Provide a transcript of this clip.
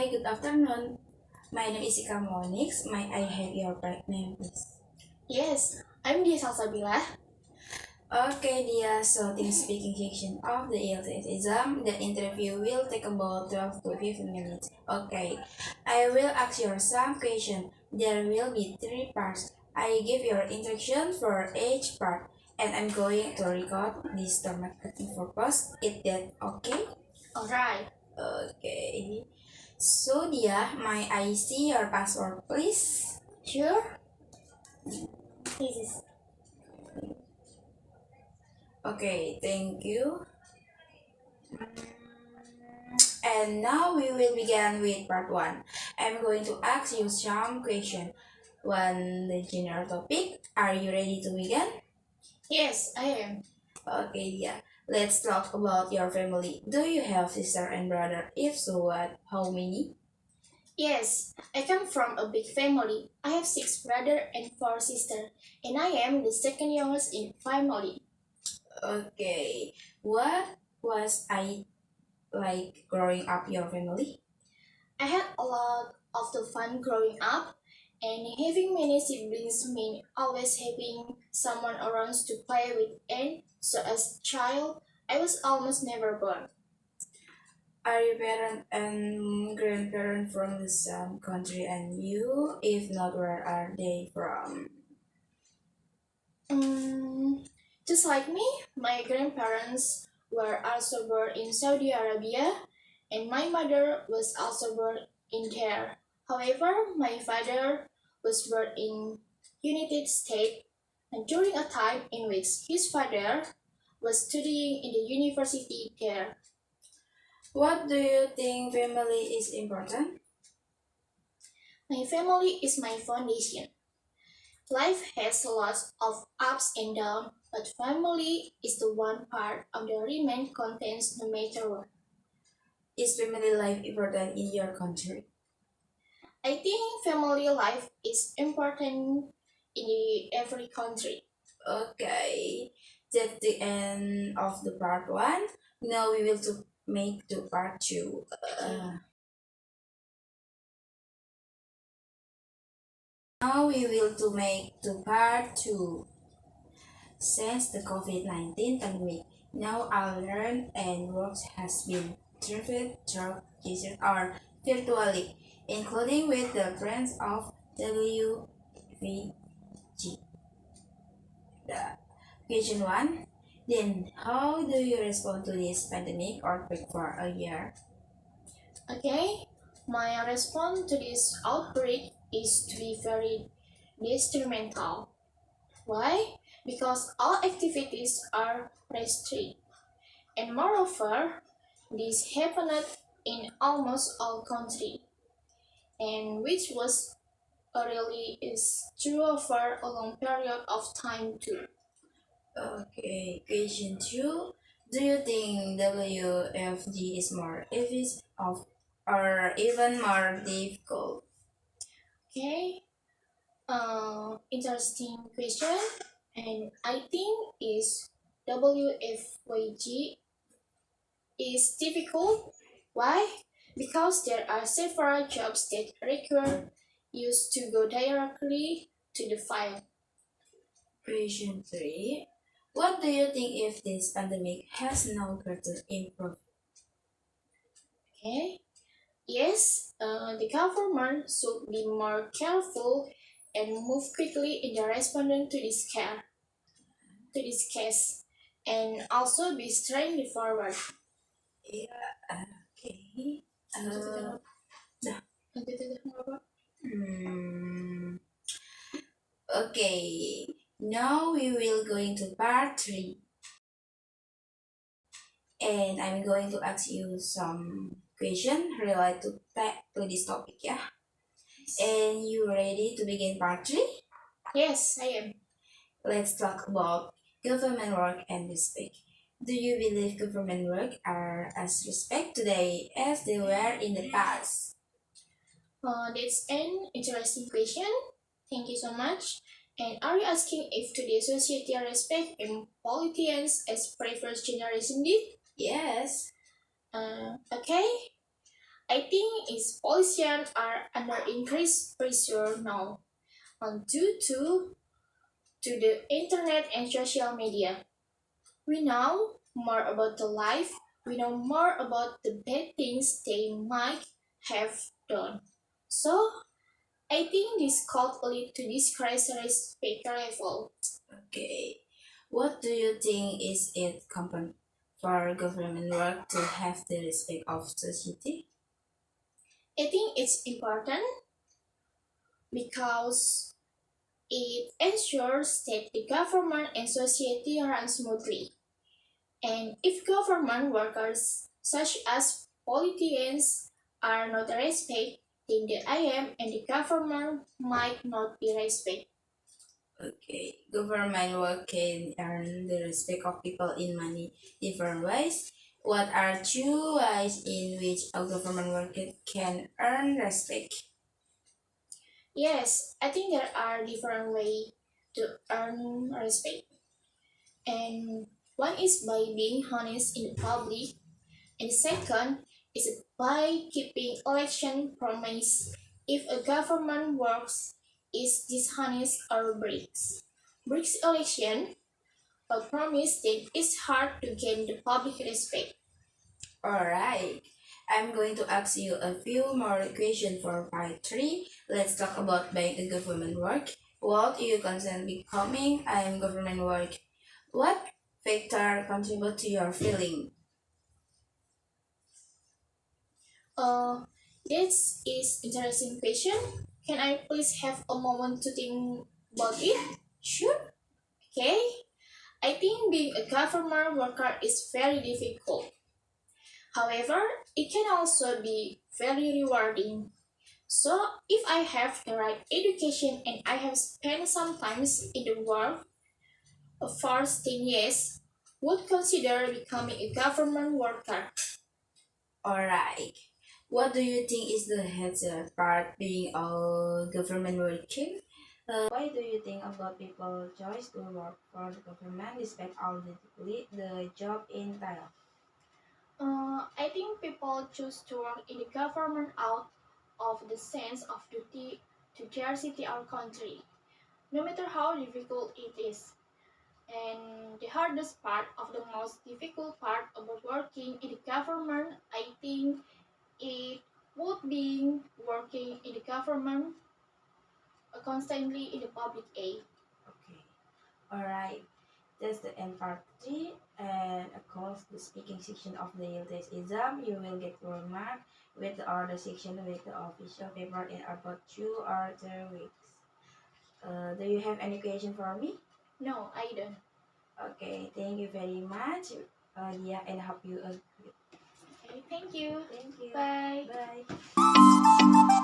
Hi, good afternoon. My name is Ika Monix. May I have your name, please? Yes, I'm Dia Salsabila. Okay, dear. So, the speaking section of the IELTS exam, the interview will take about 12 to 15 minutes. Okay, I will ask you some questions. There will be three parts. I give your instruction for each part, and I'm going to record this for marketing purpose. Is that okay? Alright, Okay. So, dia, may I see your passport, please? sure. This is Okay, thank you. And now we will begin with part 1. I'm going to ask you some questions. One, the general topic. Are you ready to begin? yes, I am. Okay, yeah. Let's talk about your family. Do you have sister and brother? If so, what? How many? Yes, I come from a big family. I have 6 brothers and 4 sisters, and I am the second youngest in family. Okay. What was I like growing up your family? I had a lot of the fun growing up, and having many siblings mean always having someone around to play with. And so, as a child, I was almost never bored. Are your parents and grandparents from the same country and you? If not, where are they from? Mm, just like me, my grandparents were also born in Saudi Arabia, and my mother was also born in there. However, my father was born in United States, and during a time in which his father was studying in the university there. What do you think family is important? My family is my foundation. Life has lots of ups and downs, but family is the one part of the remain contains no matter what. Is family life important in your country? I think family life is important in every country. Okay, that's the end of the part 1. Now we will to make the part 2. Now we will to make the part 2. Since the COVID-19 pandemic, now our learn and work has been driven through digital or virtually, including with the friends of WVG. The question 1. Then, how do you respond to this pandemic outbreak for a year? Okay, my response to this outbreak is to be very detrimental. Why? Because all activities are restricted, and moreover, this happened in almost all countries, and which was really is true for a long period of time too. Okay, question 2. Do you think WFG is more efficient of or even more difficult? Okay, interesting question, and I think is WFYG is difficult. Why? Because there are several jobs that require used to go directly to the file. Question 3. What do you think if this pandemic has no greater impact? Okay. Yes, the government should be more careful and move quickly in the responding to this case, and also be strongly forward. Yeah, okay. Uh, hmm, okay. Now we will going to part 3. And I'm going to ask you some question related to this topic, yeah? And you ready to begin part 3? Yes, I am. Let's talk about government work and respect. Do you believe government work are as respect today as they were in the past? That's an interesting question. Thank you so much. And are you asking if today's society respect and politicians as previous generation did? Yes. Okay. I think is politicians are under increased pressure now due to the internet and social media. We know more about the life, we know more about the bad things they might have done. So, I think this could lead to disgrace respect level. Okay. What do you think is it common for government work to have the respect of society? I think it's important because it ensures that the government and society run smoothly. And if government workers, such as politicians, are not respected, then the IM and the government might not be respected. Okay. Government work can earn the respect of people in many different ways. What are two ways in which a government worker can earn respect? Yes, I think there are different ways to earn respect. And one is by being honest in the public, and the second is by keeping election promise. If a government works is dishonest or breaks election, a promise then it's hard to gain the public respect. Alright. I'm going to ask you a few more questions for part 3. Let's talk about being a government work. What you consider becoming a government work? What factor contribute to your feeling? Uh, this is interesting question. Can I please have a moment to think about it? Sure. Okay. I think being a government worker is very difficult. However, it can also be very rewarding. So, if I have the right education and I have spent some time in the world for 10 years, would consider becoming a government worker. Alright. What do you think is the hardest part being a government worker? Why do you think about people choice to work for the government despite all the job entails? I think people choose to work in the government out of the sense of duty to their city or country, no matter how difficult it is. And the hardest part of the most difficult part about working in the government, I think it would be working in the government constantly in the public aid. Okay. Alright. That's the end part 3. And of course, the speaking section of the IELTS exam, you will get your mark with the other section with the official paper in about 2 or 3 weeks. Do you have any question for me? No, I don't. Okay, thank you very much. Yeah, and hope you agree. Okay, thank you. Thank you. Bye. Bye.